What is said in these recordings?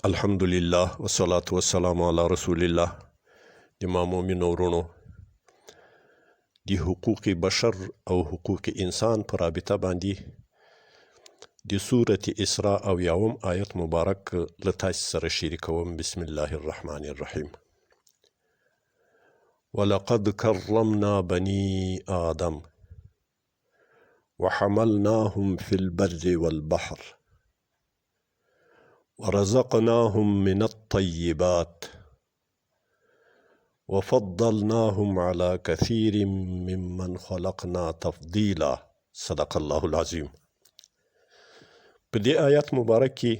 الحمدلله والصلاة والسلام علی رسول الله. د مومنو ورونو د حقوق بشر او حقوق انسان په رابطه باندې د سورة اسراء او یوم آیت مبارک له تاسو سره شریکوم. بسم الله الرحمن الرحیم. ولقد كرمنا بني آدم وحملناهم في البر والبحر ورزقناهم من الطيبات وفضلناهم على كثير ممن خلقنا تفضيلا. صدق الله العظيم. په دې آیات مبارک کې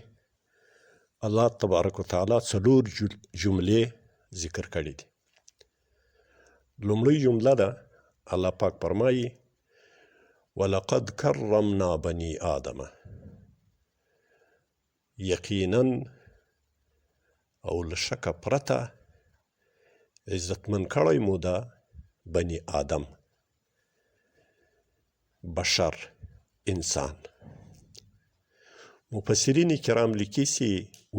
الله تبارک وتعالی څلور جملې ذکر کړي دي. لومړی جمله ده الله پاک فرمایي ولقد کرمنا بني آدم، یقینا او له شکه پرته عزتمن کړی مو ده بني آدم، بشر، انسان. مفسرین کرام لیکي چې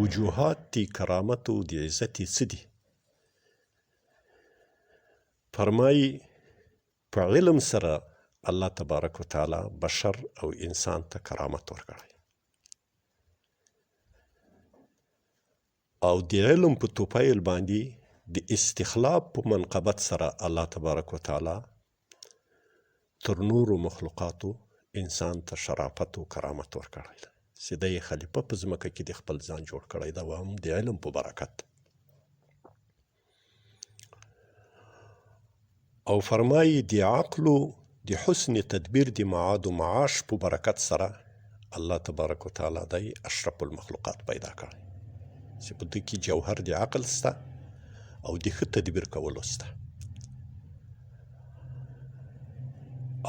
وجوهات دی کرامت او د عزت څه دي. فرمایي په علم سره الله تبارک وتعالی بشر او انسان ته کرامت ورکړی، او د علم په توپیل باندې د استخلاف په منقبت سره الله تبارک وتعالی تر نورو مخلوقاتو انسان ته شرافت او کرامت ورکړی ده چې دی خلیفه په ځمکه کې د خپل ځان جوړ کړی ده، او هم د علم په برکت. او فرمایي د عقل د حسن تدبیر د معاد و معاش په برکت سره الله تبارک وتعالی دی اشرف المخلوقات پیدا کړی چې په دې کې جوهر د عقل سته او د ښه تدبیر کولو سته،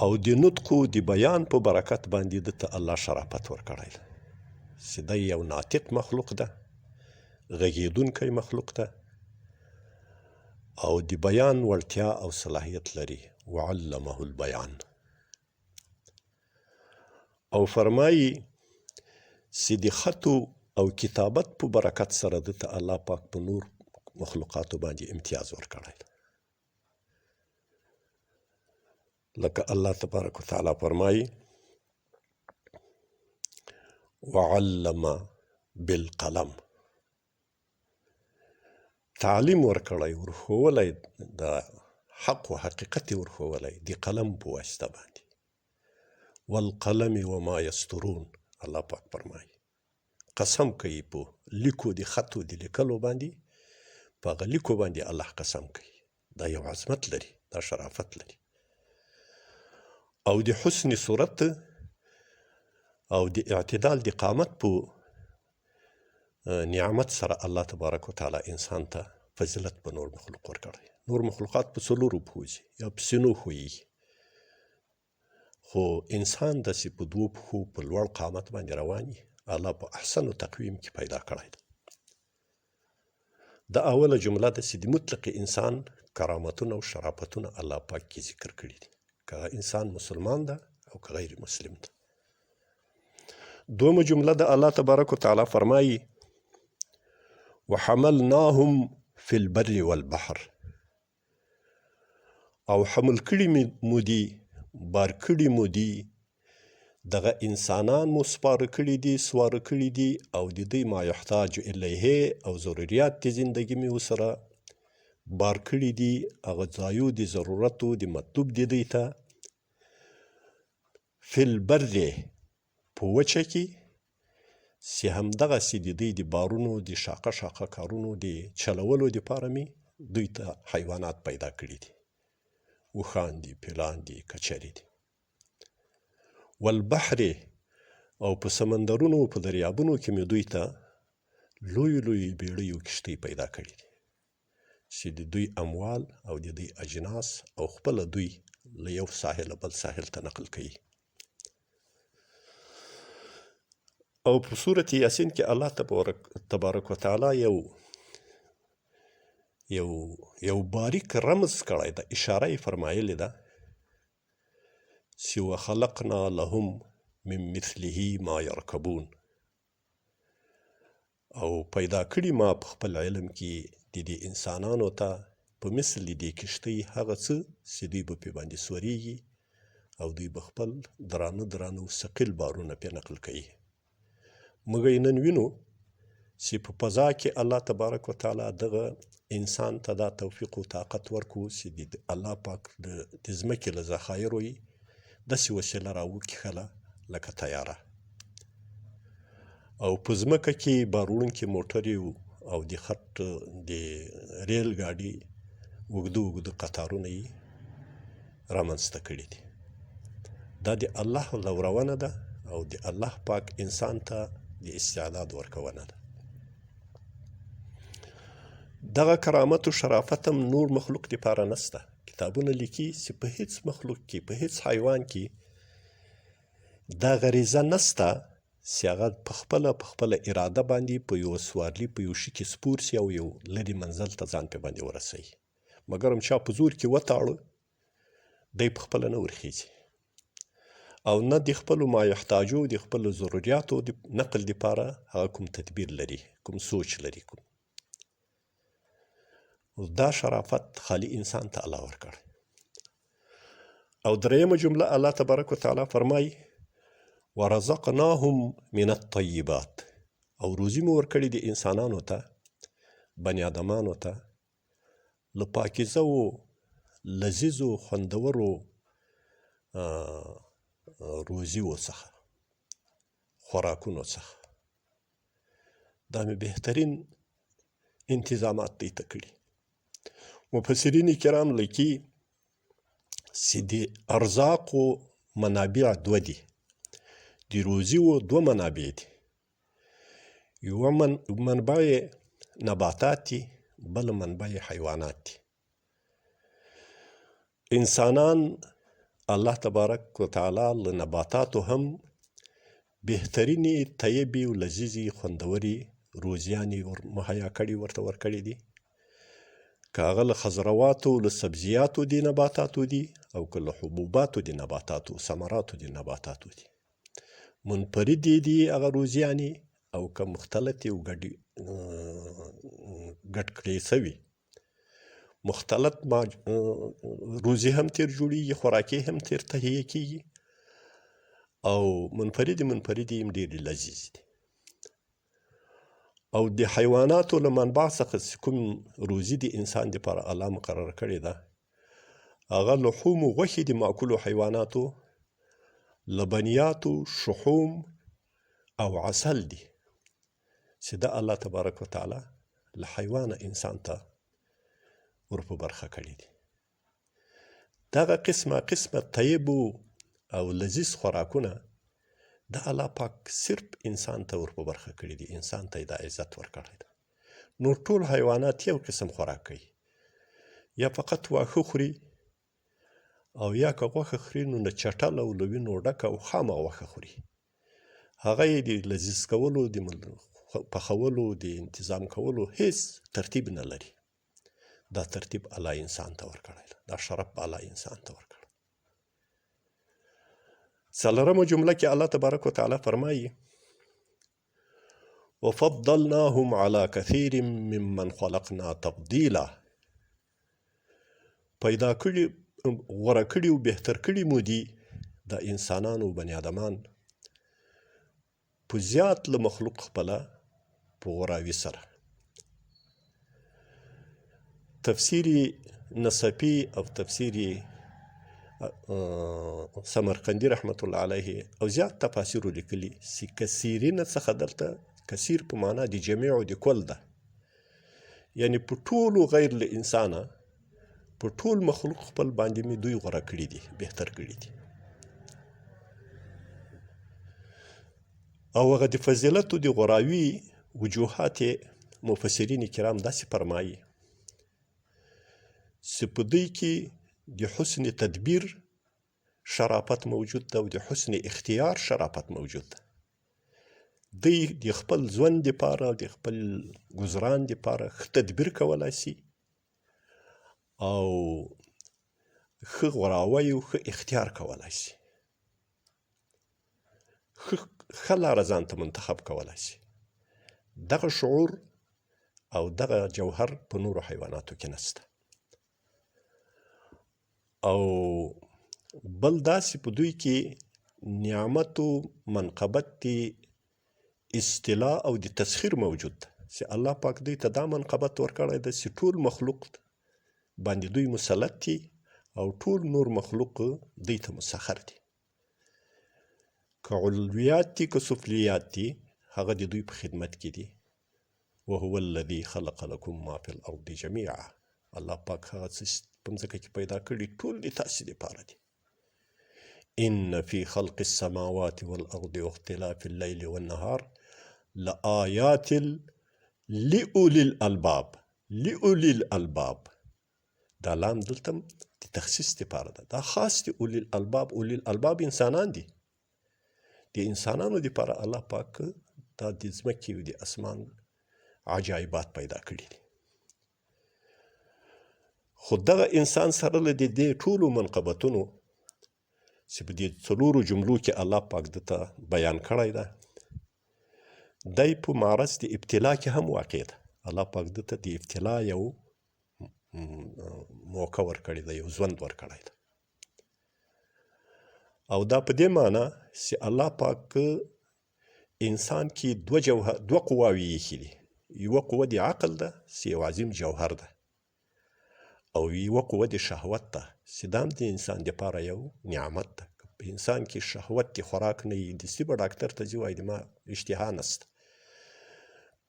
او د نطق او د بیان په برکت باندې دته الله شرافت ورکړی ده چې دی یو ناطق مخلوق ده، غږیدونکی مخلوق ده، او د بیان وړتیا او صلاحیت لري. وعلمه البیان. او فرمایي چې د خطو او کتابت په برکت سره دته الله پاک په نور مخلوقاتو باندې امتیاز ورکړی ده. لکه الله تبارک وتعالی فرمایي وعلم بالقلم، تعلیم ورکړی، ورښوولی د حق و حقیقت یې ورښوولی د قلم په واسطه باندې. والقلم وما یسطرون، الله پاک فرمایي قسم کوي په لیکو د خطو د لیکلو باندې، په هغه لیکو باندې الله قسم کوي. دا یو عظمت لري، دا شرافت لري. او د حسن صورت او د اعتدال د قامت په نعمت سره الله تبارک وتعالی انسان ته فضیلت په نور مخلوق ورکړی. نور مخلوقات په څلورو پښو ځي یا په سینو ښویېږي، خو انسان داسې په دوو پښو په لوړ قامت باندې روان وي. الله په احسن تقویم کې پیدا کړی ده. د اوله جمله ده چې د مطلق انسان کرامتونه او شرافتونه الله پاک کې ذکر کړي دي، که انسان مسلمان ده او که غیر مسلم ده. دومه جمله ده الله تبارک وتعالی فرمایي وحملناهم فی البر والبحر، او حمل کړي مو دي، بار کړي مو دي، دغه انسانان مو سپاره کړي دي، سواره کړي دي، او د دوی ما یحتاج الیه او ضروریات د زندگی مې ورسره بار کړي دي، هغه ځایو د ضرورتو د مطلوب د دوی ته. فی البر په وچه کې، چې همدغسې د دوی د بارونو د شاقه شاقه کارونو د چلولو دپاره مې دوی ته حیوانات پیدا کړي دي، اوښان دي، پیلان دي، کچرې دي. والبحر، او په سمندرونو او په دریابونو کې مې دوی ته لوی لوی بیړۍ او کښتۍ پیدا کړي دي چې د دوی اموال او د دوی اجناس او خپله دوی له یو ساحل بل ساحل ته نقل کوي. او په سورة یاسین کې الله تبارک وتعالی یو باریک رمز کړی ده، اشاره یې فرمایلې ده چې وخلقنا لهم من مثله ما یرکبون، او پیدا کړي ما په خپل علم کې د دې انسانانو ته په مثل د دې کښتۍ هغه څه چې دوی به پې باندې سورېږي او دوی به خپل درانه او ثقیل بارونه پې نقل کوي. موږ یې نن وینو چې په فضا کې الله تبارک وتعالی دغه انسان ته دا توفیق او طاقت ورکړو چې د الله پاک د ځمکې له ذخایرو یې داسې وسیله راوکښله لکه طیاره، او په ځمکه کې بار وړونکي موټرې او د خط د ریل ګاډي اوږده قطارونه یې رامنځته کړي دي. دا د الله لورونه ده او د الله پاک انسان ته د استعداد ورکونه ده. دغه کرامت و شرافت هم نور مخلوق دپاره نسته. کتابونه لیکي چې په هیڅ مخلوق کې، په هیڅ حیوان کې دا غریزه نسته چې هغه په خپله اراده باندې په یو سوارلي په یو شي کې سپور سي او یو لرې منزل ته ځان پې باندې ورسوي، مګر هم چا په زور کې وتاړه دی په خپله نه ورخیږي او نه د خپلو مایحتاجو د خپلو ضرورياتو د نقل دپاره هغه کوم تدبیر لري، کوم سوچ لري. دا شرافت خالی انسان ته الله ورکړ. او درېیمه جمله الله تبارک وتعالی فرمایي ورزقناهم من الطیبات، او روزي مو ورکړي د انسانانو ته، بني ادمانو ته له پاکیزه و لذیذو خوندورو روزیو څخه، خوراکونو څخه. دا مې بهترین انتظامات دی ته کړي. مفسرین کرام لیکي چې د ارزاقو منابع دوه دي، د روزیو دوه منابع دي، یوه منبع نباتات دي، بل منبع حیوانات دي. انسانان الله تبارک وتعالی له نباتاتو هم بهترینې طیبې او لذیذې خوندورې روزیانې مهیا کړي، ورته ورکړي دي، که هغه له خضرواتو له سبزیاتو د نباتاتو دي او که له حبوباتو د نباتاتو ثمراتو د نباتاتو دي. منفردې دي هغه روزیانې او که مختلطې او ګډ کړې سوي مختلط روزي هم تیر جوړیږي، خوراکي هم تیر تهیه کیږي، او منفردې هم ډېرې لذیذ دي. او د حیواناتو له منبع څخه چې کوم روزي د انسان دپاره الله مقرر کړې ده هغه لحوم و غوښې د معکولو حیواناتو، لبنیاتو، شحوم او عسل دي چې دا الله تبارک وتعالی له حیوانه انسان ته ورپه برخه کړي دي. دغه قسمه طیبو او لذیذ خوراکونه د الله پاک صرف انسان ته ورپه برخه کړي دي، انسان ته یې دا عزت ورکړی ده. نور ټول حیوانات یو قسم خوراک کوي، یا فقط واښه خوري او یا که غوښه خوري نو له چټل او له وینو ډکه او خامه غوښه خوري. هغه یې د لذیذ کولو، د پخولو، د انتظام کولو هیڅ ترتیب نه لري. دا ترتیب الله انسان ته ورکړی ده، دا شرف الله انسان ته ورکړی. څلورمه جمله کې الله تبارک وتعالی فرمایي وفضلناهم على كثير ممن خلقنا تفضیلا، پیدا کړي، غوره کړي او بهتر کړي مو دي د انسانانو بني ادمان په زیات له مخلوق خپله په غوراوي سره. تفسیری نصفی او تفسیری سمرقندی رحمت الله علیه او زیات تفاسیرو لیکلي چې کثیرینه څخه دلته کثیر په معنا د جميع او د کل ده، یعنی په ټولو غیر له انسانه په ټول مخلوق خپل باندې مې دوی غوره کړي دي، بهتر کړي دي. او هغه د فضیلتو د غوراوي وجوهات مفسرین کرام داسې فرمایي چې په دوی کې د حسن تدبیر شرافت موجود ده او د حسن اختیار شرافت موجود ده. دوی د خپل ژوند دپاره، د خپل ګذران دپاره ښه تدبیر کولی شي او ښه غوراوی او ښه اختیار کولی شي، ښه لاره ځان ته منتخب کولی شي. دغه شعور او دغه جوهر په نورو حیواناتو کې نشته. او بل داسې په دوی کې نعمت و منقبت دی استلا او د تسخیر موجود ده چې الله پاک دوی ته دا منقبت ورکړی ده چې ټول مخلوق باندې دوی مسلط دي او ټول نور مخلوق دوی ته مسخر دي. که علویات دي که سفلیات دي هغه د دوی په خدمت کې دي. وهو الذي خلق لكم ما في الارض جميعا. الله پاک هغه څه په مځکه کې پیدا کړي ټول د تاسې دپاره دي. ان في خلق السماوات والارض واختلاف الليل والنهار لآيات لأولي الالباب. لأولي الالباب دا لام دلته د تخصیص دپاره ده. دا خاص دي اولي الالباب. اولي الالباب انسانان دي. د انسانانو دپاره الله پاک دا د ځمکې او د اسمان عجایبات پیدا کړي دي. خو دغه انسان سره له دې ټولو منقبتونو چې په دې څلورو جملو کې الله پاک دته بیان کړی ده، دی په معرض د ابتلا کې هم واقع ده. الله پاک دته د ابتلا یو موقع ورکړی ده، یو ژوند ورکړی ده. او دا په دې معنی چې الله پاک انسان کې دوه قواوې ایښي دي. یوه قوه د عقل ده چې یو عظیم جوهر ده، او یوه قوه د شهوت ده چې دا هم د انسان دپاره یو نعمت ده. په انسان کې شهوت د خوراک نه وي، دستي به ډاکټر ته ځي وایي ما اشتها نسته.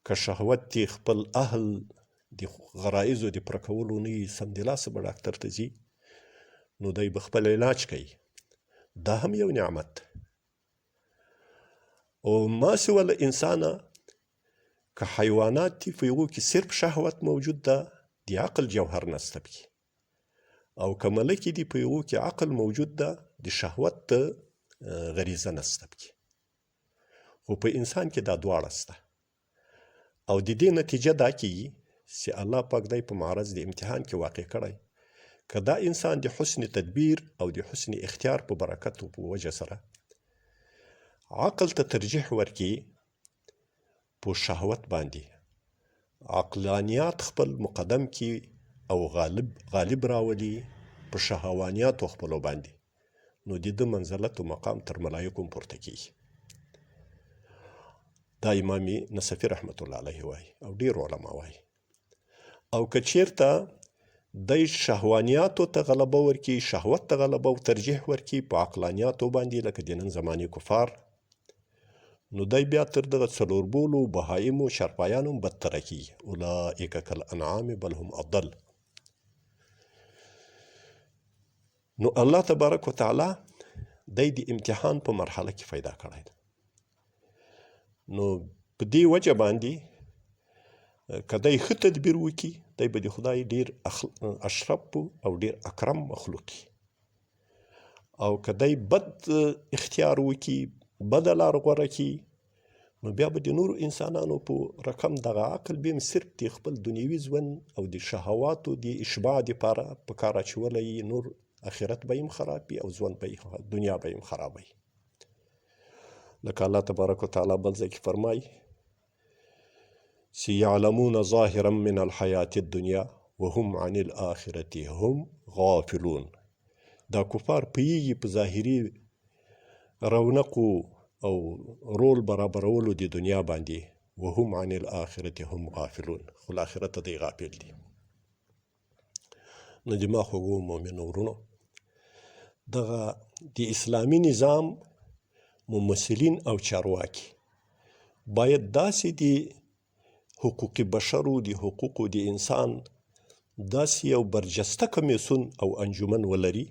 که شهوت د خپل اهل د غرایزو د پوره کولو نه وي، سمدلاسه به ډاکټر ته ځي، نو دی به خپل علاج کوي. دا هم یو نعمت ده. او ما سوى الانسانه که حیوانات دي په هغو کې صرف شهوت موجود ده، د عقل جوهر نسته پکې. او که ملکې دي په هغو کې عقل موجود ده، د شهوت غریزه نسته پکې. خو په انسان کې دا دواړه سته. او د دې نتیجه دا کیږي چې الله پاک دی په معرض د امتحان کې واقع کړی. که دا انسان د حسن تدبیر او د حسن اختیار په برکت او په وجه سره عقل ته ترجیح ورکړي په شهوت باندې، عقلانیات خپل مقدم کی او غالب راولي په شهوانیاتو خپلو باندې، نو د ده منزلت او مقام تر ملایکو هم پورته کیږي. دا امام نصفي رحمت الله علیه وایي او ډیر علما وایي. او که چیرته دی شهوانیاتو ته غلبه ورکړي، شهوت ته غلبه او ترجیح ورکړي په عقلانیاتو باندې، لکه د نن زمانې کفار، نو دی بیا تر دغه څلوربولو بهایمو شرپایانو هم بدتره کیږي. اولئک کالانعام بل هم اضل. نو الله تبارک وتعالی دی د امتحان په مرحله کې پیدا کړی ده. نو په دې وجه باندې که دی ښه تدبیر وکړي، دی به د خدای ډیر اشرف او ډیر اکرم مخلوق وي. او که دی بد اختیار وکړي، بده لار غوره کړي، نو بیا به د نورو انسانانو په رقم دغه عقل بیا صرف د خپل دنیوي ژوند او د شهواتو د اشباع دپاره په کار اچولی، نور آخرت به هم خراب وي او ژوند به دنیا به هم خرابوي. لکه الله تبارک وتعالی بل ځای کې فرمایي چې یعلمون ظاهرا من الحیات الدنیا وهم عن الآخرة هم غافلون. دا کفار پوهیږي په ظاهري رونقو او رول برابرولو د دنیا باندې، وهم عن الآخرة هم غافلون، خو له آخرته دی غافل دي. نو زما خوږو مؤمنو ورونو، دغه د اسلامي نظام ممثلین او چارواکي باید داسې د حقوق بشرو، د حقوقو د انسان داسې یو برجسته کمیسون او انجمن ولري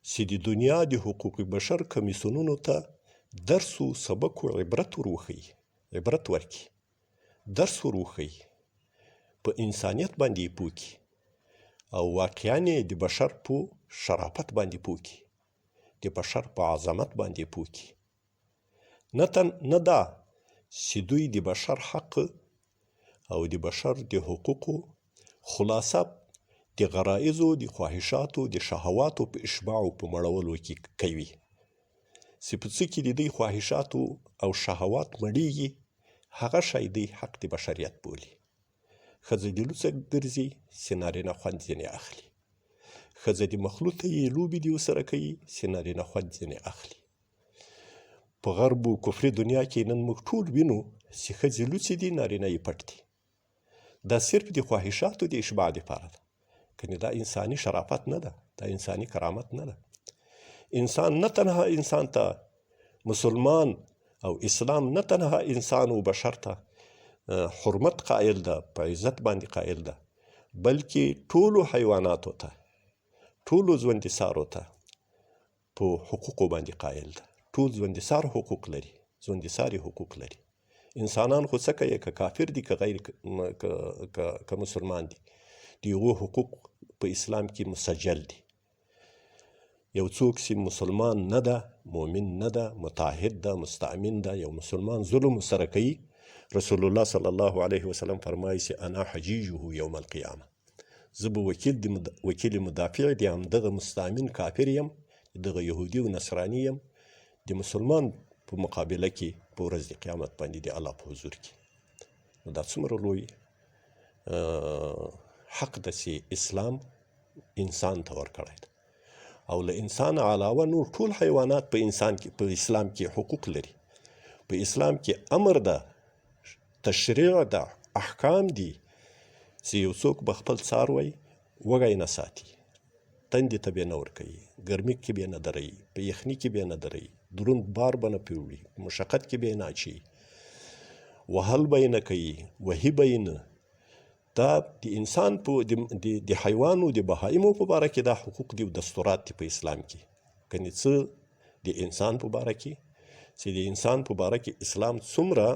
چې د دنیا د حقوق بشر کمیسونونو ته درس و سبق و عبرت ورښيي، عبرت ورکړي، درس ورښيي، په انسانیت باندې یې پوه کړي او واقعاً د بشر په شرافت باندې پوه کړي، د بشر په عظمت باندې پوه کړي. نه دا چې دوی د بشر حق او د بشر د حقوقو خلاصه د غرایزو، د خواهشاتو، د شهواتو په اشباع او په مړولو کې کوي. چې په څه کې د دوی خواهشاتو او شهوات مړیږي، هغه شی دی حق د بشریت بولي. ښځه د لوڅه ګرځي چې نارینه خوند ځینې اخلي. ښځه د مخلوطه یې لوبې دي ورسره کوي چې نارینه خوند ځینې اخلي. په غرب و کفري دنیا کې نن موږ ټول وینو چې ښځې لوڅې دي، نارینه یې پټ دي. دا صرف د خواهشاتو د اشباع دپاره ده. کنې دا انساني شرافت نه ده، دا انساني کرامت نه ده. انسان نه تنها انسان ته مسلمان او اسلام نه تنها انسان و بشر ته حرمت قائل ده، په عزت باندې قائل ده، بلکې ټولو حیواناتو ته، ټولو ژوندسارو ته په حقوقو باندې قائل ده. ټول ژوندسار حقوق لري، ژوندساري حقوق لري. انسانان خو څه کوي، که کافر دي که غیر که مسلمان دي، د هغو حقوق په اسلام کې مسجل دي. یو څوک چې مسلمان نه ده، مؤمن نه ده، متعهد ده، مستأمن ده، یو مسلمان ظلم سره کوي، رسول الله صلی الله علیه وسلم فرمایي چې انا حجیجه یوم القیامه، زه به وکیل مدافع د همدغه مستأمن کافر یم، دغه یهودي و نصراني یم، د مسلمان په مقابله کې په ورځ د قیامت باندې د الله په حضور کې. نو دا څومره لوی حق ده چې اسلام انسان ته ورکړی ده. او له انسان علاوه نور ټول حیوانات په اسلام کې حقوق لري. په اسلام کې امر ده، تشریع ده، احکام دي چې یو څوک به خپل څاروی وږی نه ساتي، تندې ته به نه ورکوي، ګرمي کې به نه دروي، په یخني کې به نه دروي، دروند بار به نه پرې وړي، مشقت کې به یې نه اچوي، وهل به یې نه کوي، وهي به یې نه. دا د انسان د حیوانو د بهایمو په باره کې دا حقوق دي او دستورات دي په اسلام کې. کنې څه د انسان په باره کې چې د انسان په باره کې اسلام څومره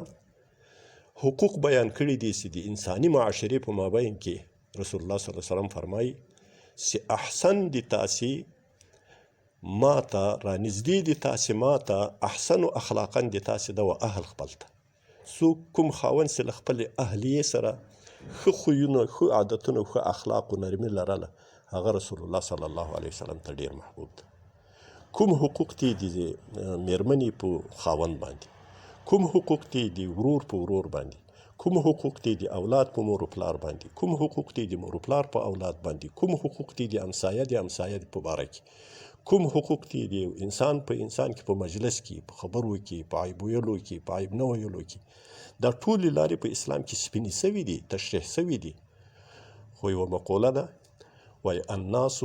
حقوق بیان کړي دي چې د انساني معاشرې په مابین کې رسول الله صلی الله علیه وسلم فرمایي چې احسن د تاسې ماته رانږدې د تاسې ماته احسن اخلاقا د تاسې ده و اهل خپل ته. څوک کوم خاوند چې له خپلې اهلیې سره ښه خویونه، ښه عادتونه، ښه اخلاق و نرمي لرله، هغه رسول الله صلی الله علیه وسلم ته ډېر محبوب ده. کوم حقوق دي د میرمنې په خاوند باندې، کوم حقوق دي د ورور په ورور باندې، کوم حقوق دي د اولاد په مور و پلار باندې، کوم حقوق دي د مور و پلار په اولاد باندې، کوم حقوق دي د همسایه په باره کې، کوم حقوق دي د انسان په انسان کې په مجلس کې، په خبرو کې، په عیب ویلو کې، په عیب نه ویلو کې. دا ټولې لارې په اسلام کې سپینې سوي دي، تشریح سوي دي. خو یوه مقوله ده، وایي الناس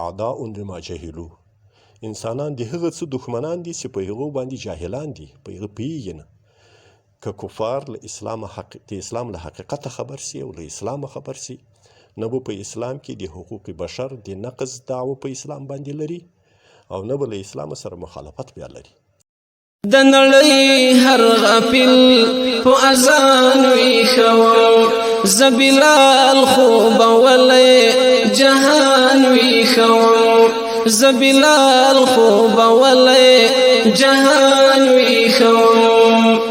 اعداء لما جهلو، انسانان د هغه څه دښمنان دي چې په هغو باندې جاهلان دي، په هغه پوهېږي نه. که کفار د اسلام له حقیقته خبر سي او له اسلامه خبر سي، نه به په اسلام کې د حقوق بشر د نقض دعوه په اسلام باندې لري او نه به له اسلام سره مخالفت بیا لري. د نړۍ هر غافل په اذان ویښوم، زه بلال خو به ولې جهان ویښوم، زه بلال خو به ولې جهان ویښوم.